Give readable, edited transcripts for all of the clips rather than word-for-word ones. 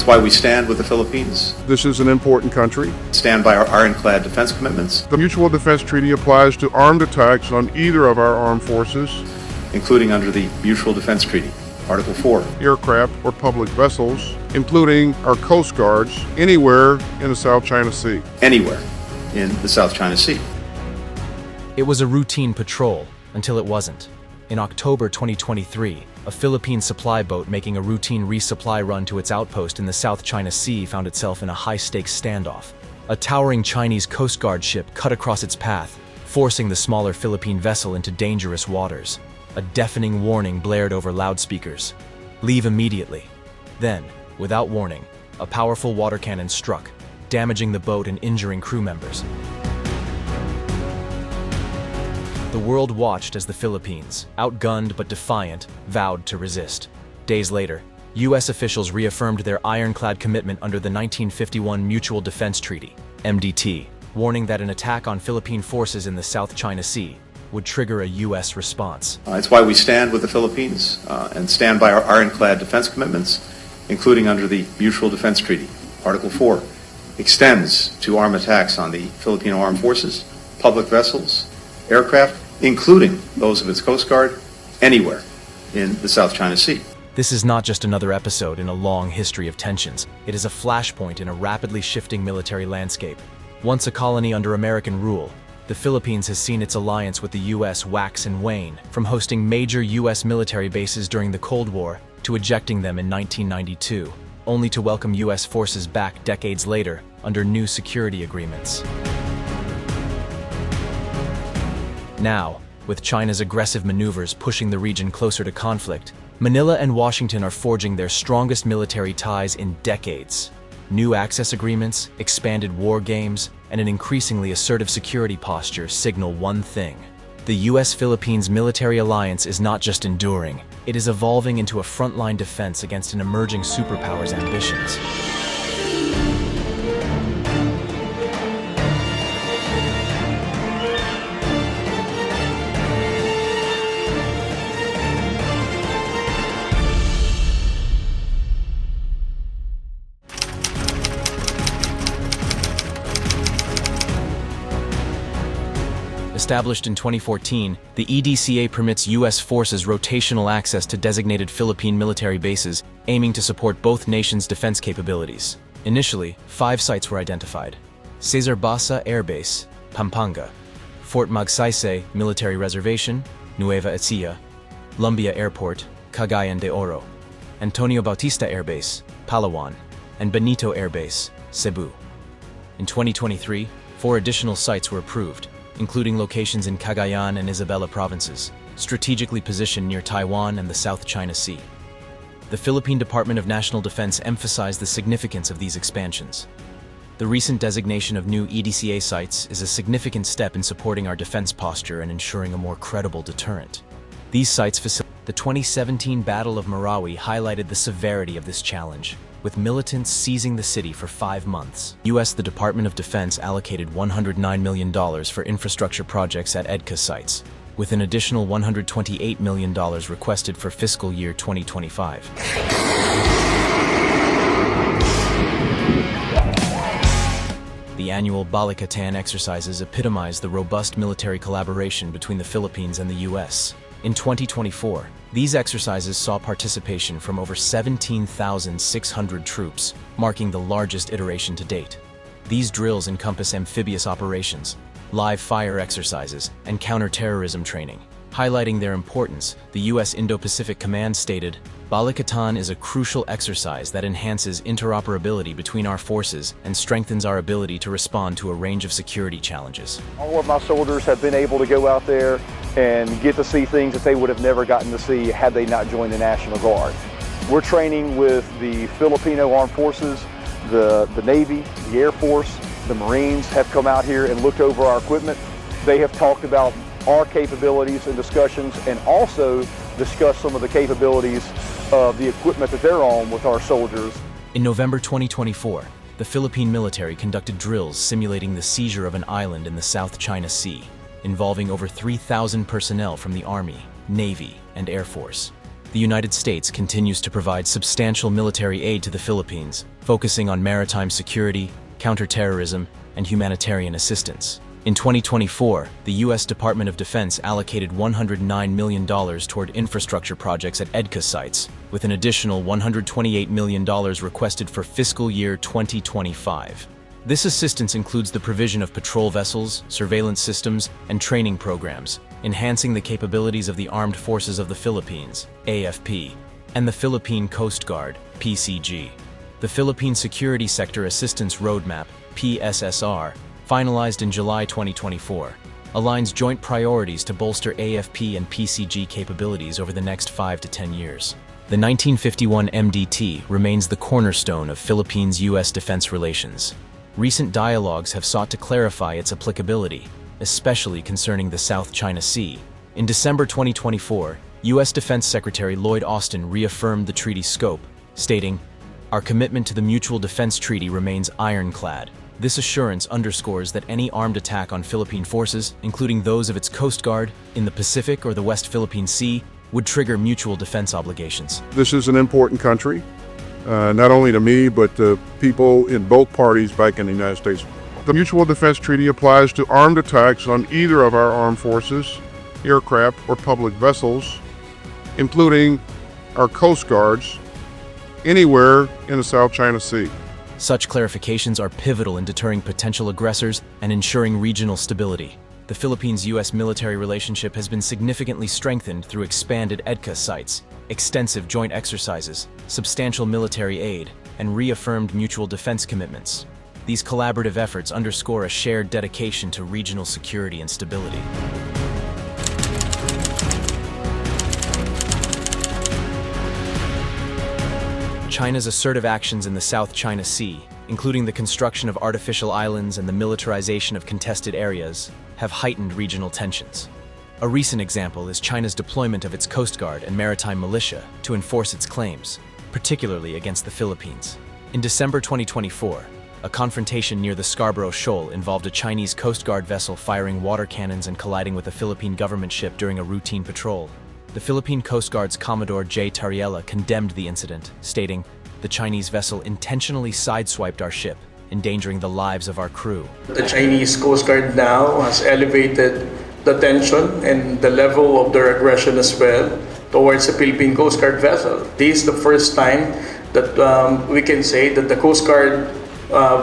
It's why we stand with the Philippines, This is an important country. stand by our ironclad defense commitments, The Mutual Defense Treaty applies to armed attacks on either of our armed forces, including under the Mutual Defense Treaty, Article 4. aircraft, or public vessels, including our coast guards, anywhere in the South China Sea. Anywhere in the South China Sea. It was a routine patrol until it wasn't. In October 2023, a Philippine supply boat making a routine resupply run to its outpost in the South China Sea found itself in a high-stakes standoff. A towering Chinese Coast Guard ship cut across its path, forcing the smaller Philippine vessel into dangerous waters. A deafening warning blared over loudspeakers. Leave immediately. Then, without warning, a powerful water cannon struck, damaging the boat and injuring crew members. The world watched as the Philippines, outgunned but defiant, vowed to resist. Days later, U.S. officials reaffirmed their ironclad commitment under the 1951 Mutual Defense Treaty, MDT, warning that an attack on Philippine forces in the South China Sea would trigger a U.S. response. It's why we stand with the Philippines and stand by our ironclad defense commitments, including under the Mutual Defense Treaty. Article 4 extends to armed attacks on the Filipino armed forces, public vessels, aircraft, including those of its Coast Guard, anywhere in the South China Sea. This is not just another episode in a long history of tensions. It is a flashpoint in a rapidly shifting military landscape. Once a colony under American rule, the Philippines has seen its alliance with the U.S. wax and wane, from hosting major U.S. military bases during the Cold War to ejecting them in 1992, only to welcome U.S. forces back decades later under new security agreements. Now, with China's aggressive maneuvers pushing the region closer to conflict, Manila and Washington are forging their strongest military ties in decades. New access agreements, expanded war games, and an increasingly assertive security posture signal one thing. The U.S.-Philippines military alliance is not just enduring, it is evolving into a frontline defense against an emerging superpower's ambitions. Established in 2014, the EDCA permits U.S. forces rotational access to designated Philippine military bases, aiming to support both nations' defense capabilities. Initially, 5 sites were identified: Cesar Basa Air Base, Pampanga; Fort Magsaysay Military Reservation, Nueva Ecija; Lumbia Airport, Cagayan de Oro; Antonio Bautista Air Base, Palawan; and Benito Air Base, Cebu. In 2023, 4 additional sites were approved, including locations in Cagayan and Isabela provinces, strategically positioned near Taiwan and the South China Sea. The Philippine Department of National Defense emphasized the significance of these expansions. The recent designation of new EDCA sites is a significant step in supporting our defense posture and ensuring a more credible deterrent. These sites facilitate. The 2017 Battle of Marawi highlighted the severity of this challenge, with militants seizing the city for 5 months. The Department of Defense allocated $109 million for infrastructure projects at EDCA sites, with an additional $128 million requested for fiscal year 2025. The annual Balikatan exercises epitomize the robust military collaboration between the Philippines and the U.S. In 2024, these exercises saw participation from over 17,600 troops, marking the largest iteration to date. These drills encompass amphibious operations, live fire exercises, and counter-terrorism training. Highlighting their importance, the U.S. Indo-Pacific Command stated, "Balikatan is a crucial exercise that enhances interoperability between our forces and strengthens our ability to respond to a range of security challenges." All of my soldiers have been able to go out there and get to see things that they would have never gotten to see had they not joined the National Guard. We're training with the Filipino Armed Forces, the Navy, the Air Force, the Marines have come out here and looked over our equipment. They have talked about our capabilities and discussions, and also discussed some of the capabilities of the equipment that they're on with our soldiers. In November 2024, the Philippine military conducted drills simulating the seizure of an island in the South China Sea, involving over 3,000 personnel from the Army, Navy, and Air Force. the United States continues to provide substantial military aid to the Philippines, focusing on maritime security, counterterrorism, and humanitarian assistance. In 2024, the U.S. Department of Defense allocated $109 million toward infrastructure projects at EDCA sites, with an additional $128 million requested for fiscal year 2025. This assistance includes the provision of patrol vessels, surveillance systems, and training programs, enhancing the capabilities of the Armed Forces of the Philippines, AFP, and the Philippine Coast Guard, PCG. The Philippine Security Sector Assistance Roadmap, PSSR, finalized in July 2024, aligns joint priorities to bolster AFP and PCG capabilities over the next 5 to 10 years. The 1951 MDT remains the cornerstone of Philippines-U.S. defense relations. Recent dialogues have sought to clarify its applicability, especially concerning the South China Sea. In December 2024, U.S. Defense Secretary Lloyd Austin reaffirmed the treaty's scope, stating, "Our commitment to the Mutual Defense Treaty remains ironclad." This assurance underscores that any armed attack on Philippine forces, including those of its Coast Guard, in the Pacific or the West Philippine Sea, would trigger mutual defense obligations. This is an important country, not only to me, but to people in both parties back in the United States. The Mutual Defense Treaty applies to armed attacks on either of our armed forces, aircraft, or public vessels, including our Coast Guards, anywhere in the South China Sea. Such clarifications are pivotal in deterring potential aggressors and ensuring regional stability. The Philippines-U.S. military relationship has been significantly strengthened through expanded EDCA sites, extensive joint exercises, substantial military aid, and reaffirmed mutual defense commitments. These collaborative efforts underscore a shared dedication to regional security and stability. China's assertive actions in the South China Sea, including the construction of artificial islands and the militarization of contested areas, have heightened regional tensions. A recent example is China's deployment of its Coast Guard and maritime militia to enforce its claims, particularly against the Philippines. In December 2024, a confrontation near the Scarborough Shoal involved a Chinese Coast Guard vessel firing water cannons and colliding with a Philippine government ship during a routine patrol. The Philippine Coast Guard's Commodore J. Tariela condemned the incident, stating, "The Chinese vessel intentionally sideswiped our ship, endangering the lives of our crew." The Chinese Coast Guard now has elevated the tension and the level of their aggression as well towards the Philippine Coast Guard vessel. This is the first time that we can say that the Coast Guard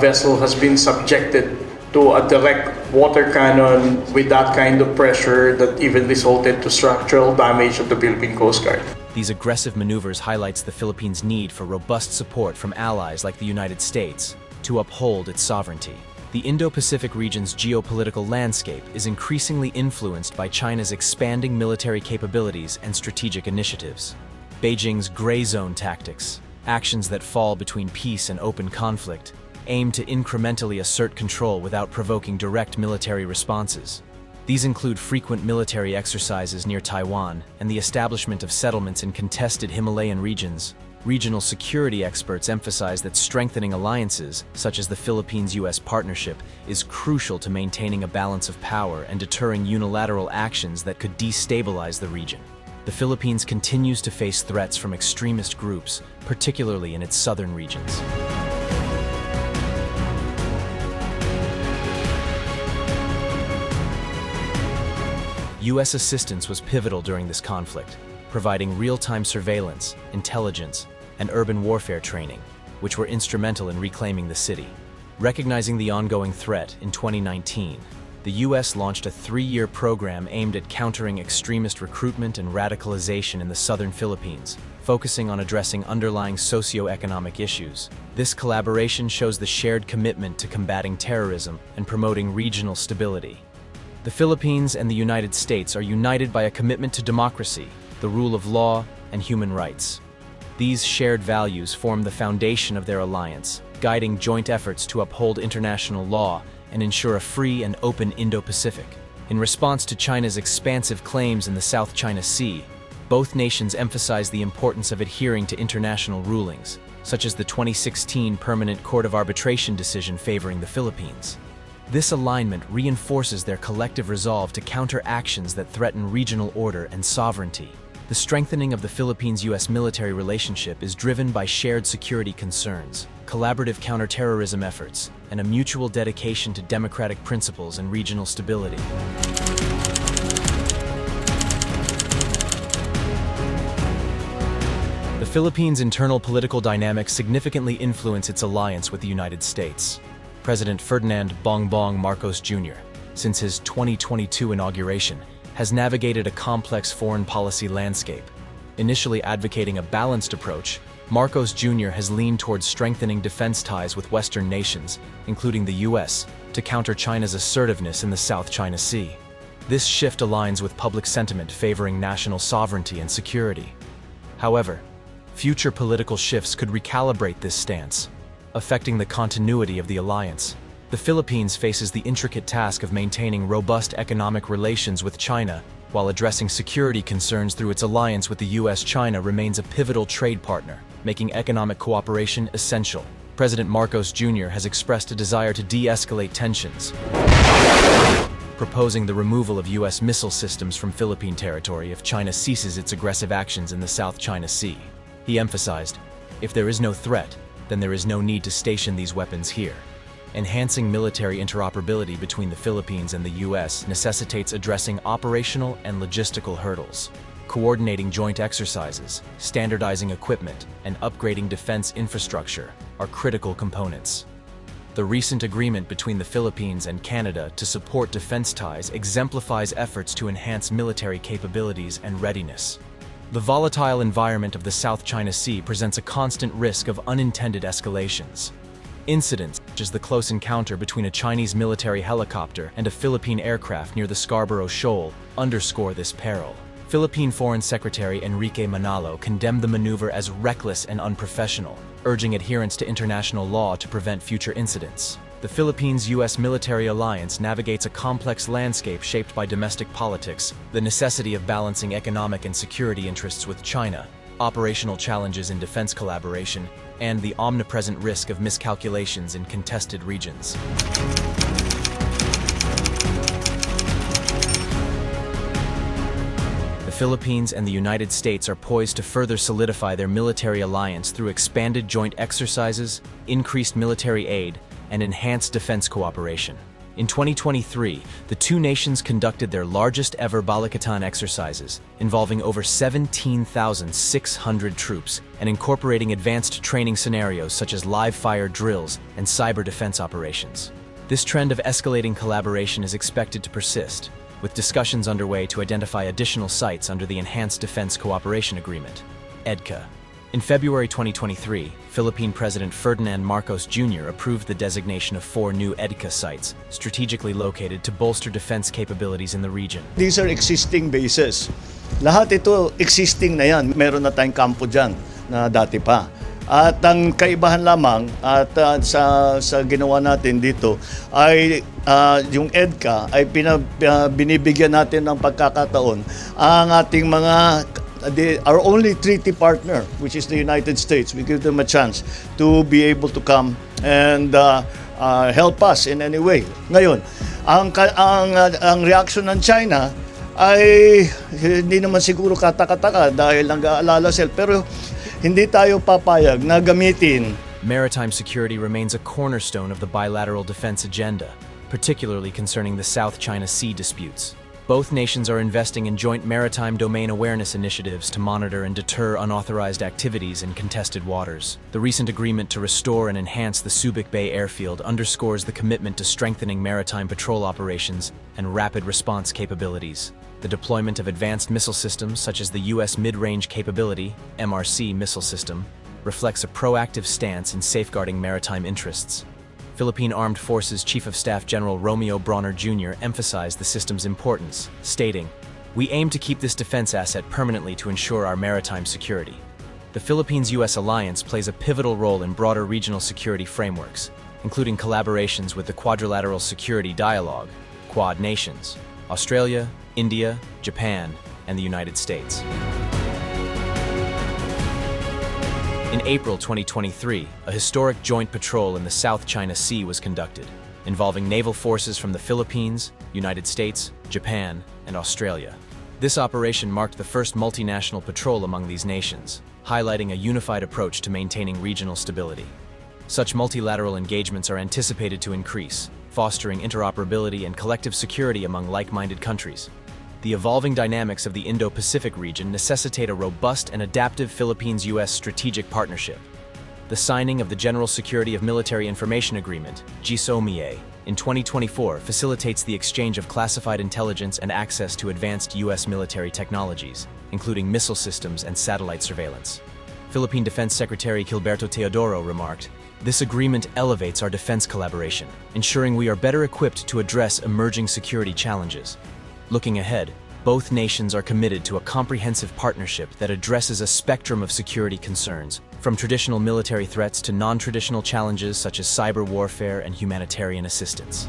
vessel has been subjected to a direct water cannon with that kind of pressure that even resulted to structural damage of the Philippine Coast Guard. These aggressive maneuvers highlights the Philippines' need for robust support from allies like the United States to uphold its sovereignty. The Indo-Pacific region's geopolitical landscape is increasingly influenced by China's expanding military capabilities and strategic initiatives. Beijing's gray zone tactics, actions that fall between peace and open conflict, aim to incrementally assert control without provoking direct military responses. These include frequent military exercises near Taiwan and the establishment of settlements in contested Himalayan regions. Regional security experts emphasize that strengthening alliances, such as the Philippines-U.S. partnership, is crucial to maintaining a balance of power and deterring unilateral actions that could destabilize the region. The Philippines continues to face threats from extremist groups, particularly in its southern regions. U.S. assistance was pivotal during this conflict, providing real-time surveillance, intelligence, and urban warfare training, which were instrumental in reclaiming the city. Recognizing the ongoing threat, in 2019, the U.S. launched a 3-year program aimed at countering extremist recruitment and radicalization in the southern Philippines, focusing on addressing underlying socio-economic issues. This collaboration shows the shared commitment to combating terrorism and promoting regional stability. The Philippines and the United States are united by a commitment to democracy, the rule of law, and human rights. These shared values form the foundation of their alliance, guiding joint efforts to uphold international law and ensure a free and open Indo-Pacific. In response to China's expansive claims in the South China Sea, both nations emphasize the importance of adhering to international rulings, such as the 2016 Permanent Court of Arbitration decision favoring the Philippines. This alignment reinforces their collective resolve to counter actions that threaten regional order and sovereignty. The strengthening of the Philippines-U.S. military relationship is driven by shared security concerns, collaborative counterterrorism efforts, and a mutual dedication to democratic principles and regional stability. The Philippines' internal political dynamics significantly influence its alliance with the United States. President Ferdinand Bongbong Marcos Jr., since his 2022 inauguration, has navigated a complex foreign policy landscape. Initially advocating a balanced approach, Marcos Jr. has leaned towards strengthening defense ties with Western nations, including the U.S., to counter China's assertiveness in the South China Sea. This shift aligns with public sentiment favoring national sovereignty and security. However, future political shifts could recalibrate this stance, affecting the continuity of the alliance. The Philippines faces the intricate task of maintaining robust economic relations with China, while addressing security concerns through its alliance with the U.S. China remains a pivotal trade partner, making economic cooperation essential. President Marcos Jr. has expressed a desire to de-escalate tensions, proposing the removal of U.S. missile systems from Philippine territory if China ceases its aggressive actions in the South China Sea. He emphasized, "If there is no threat, then there is no need to station these weapons here." Enhancing military interoperability between the Philippines and the U.S. necessitates addressing operational and logistical hurdles. Coordinating joint exercises, standardizing equipment, and upgrading defense infrastructure are critical components. The recent agreement between the Philippines and Canada to support defense ties exemplifies efforts to enhance military capabilities and readiness. The volatile environment of the South China Sea presents a constant risk of unintended escalations. Incidents, such as the close encounter between a Chinese military helicopter and a Philippine aircraft near the Scarborough Shoal, underscore this peril. Philippine Foreign Secretary Enrique Manalo condemned the maneuver as reckless and unprofessional, urging adherence to international law to prevent future incidents. The Philippines-U.S. military alliance navigates a complex landscape shaped by domestic politics, the necessity of balancing economic and security interests with China, operational challenges in defense collaboration, and the omnipresent risk of miscalculations in contested regions. The Philippines and the United States are poised to further solidify their military alliance through expanded joint exercises, increased military aid, and enhanced defense cooperation. In 2023, the two nations conducted their largest ever Balikatan exercises, involving over 17,600 troops and incorporating advanced training scenarios such as live-fire drills and cyber defense operations. This trend of escalating collaboration is expected to persist, with discussions underway to identify additional sites under the Enhanced Defense Cooperation Agreement, EDCA. In February 2023, Philippine President Ferdinand Marcos Jr. approved the designation of 4 new EDCA sites, strategically located to bolster defense capabilities in the region. These are existing bases. Lahat ito existing na yan. Meron na tayong kampo dyan na dati pa. At ang kaibahan lamang at sa ginawa natin dito ay yung EDCA ay binibigyan natin ng pagkakataon ang ating mga our only treaty partner, which is the United States. We give them a chance to be able to come and help us in any way. Ngayon, ang reaction ng China ay hindi naman siguro katakataka dahil nag-aalala sila, pero hindi tayo papayag na gamitin. Maritime security remains a cornerstone of the bilateral defense agenda, particularly concerning the South China Sea disputes. Both nations are investing in joint maritime domain awareness initiatives to monitor and deter unauthorized activities in contested waters. The recent agreement to restore and enhance the Subic Bay airfield underscores the commitment to strengthening maritime patrol operations and rapid response capabilities. The deployment of advanced missile systems such as the U.S. Mid-Range Capability (MRC) missile system reflects a proactive stance in safeguarding maritime interests. Philippine Armed Forces Chief of Staff General Romeo Brawner Jr. emphasized the system's importance, stating, "We aim to keep this defense asset permanently to ensure our maritime security." The Philippines-U.S. alliance plays a pivotal role in broader regional security frameworks, including collaborations with the Quadrilateral Security Dialogue, Quad nations, Australia, India, Japan, and the United States. In April 2023, a historic joint patrol in the South China Sea was conducted, involving naval forces from the Philippines, United States, Japan, and Australia. This operation marked the first multinational patrol among these nations, highlighting a unified approach to maintaining regional stability. Such multilateral engagements are anticipated to increase, fostering interoperability and collective security among like-minded countries. The evolving dynamics of the Indo-Pacific region necessitate a robust and adaptive Philippines-U.S. strategic partnership. The signing of the General Security of Military Information Agreement, GSOMIA, in 2024 facilitates the exchange of classified intelligence and access to advanced U.S. military technologies, including missile systems and satellite surveillance. Philippine Defense Secretary Gilberto Teodoro remarked, "This agreement elevates our defense collaboration, ensuring we are better equipped to address emerging security challenges." Looking ahead, both nations are committed to a comprehensive partnership that addresses a spectrum of security concerns, from traditional military threats to non-traditional challenges such as cyber warfare and humanitarian assistance.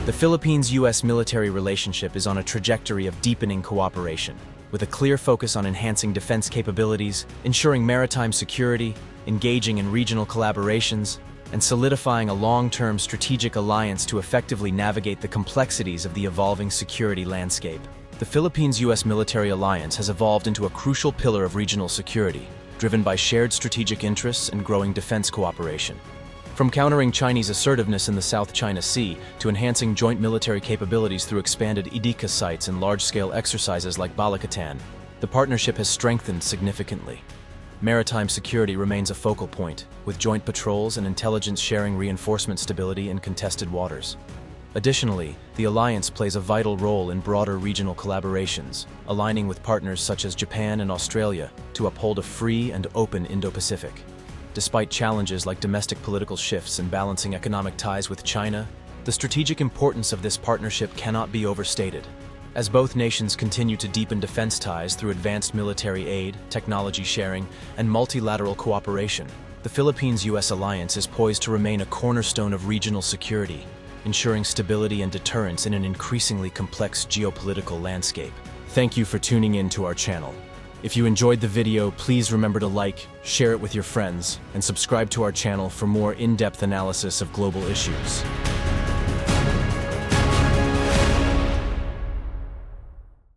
The Philippines-U.S. military relationship is on a trajectory of deepening cooperation, with a clear focus on enhancing defense capabilities, ensuring maritime security, engaging in regional collaborations, and solidifying a long-term strategic alliance to effectively navigate the complexities of the evolving security landscape. The Philippines-U.S. military alliance has evolved into a crucial pillar of regional security, driven by shared strategic interests and growing defense cooperation. From countering Chinese assertiveness in the South China Sea to enhancing joint military capabilities through expanded IDICA sites and large-scale exercises like Balikatan, the partnership has strengthened significantly. Maritime security remains a focal point, with joint patrols and intelligence sharing reinforcement stability in contested waters. Additionally, the alliance plays a vital role in broader regional collaborations, aligning with partners such as Japan and Australia to uphold a free and open Indo-Pacific. Despite challenges like domestic political shifts and balancing economic ties with China, the strategic importance of this partnership cannot be overstated. As both nations continue to deepen defense ties through advanced military aid, technology sharing, and multilateral cooperation, the Philippines-U.S. alliance is poised to remain a cornerstone of regional security, ensuring stability and deterrence in an increasingly complex geopolitical landscape. Thank you for tuning in to our channel. If you enjoyed the video, please remember to like, share it with your friends, and subscribe to our channel for more in-depth analysis of global issues.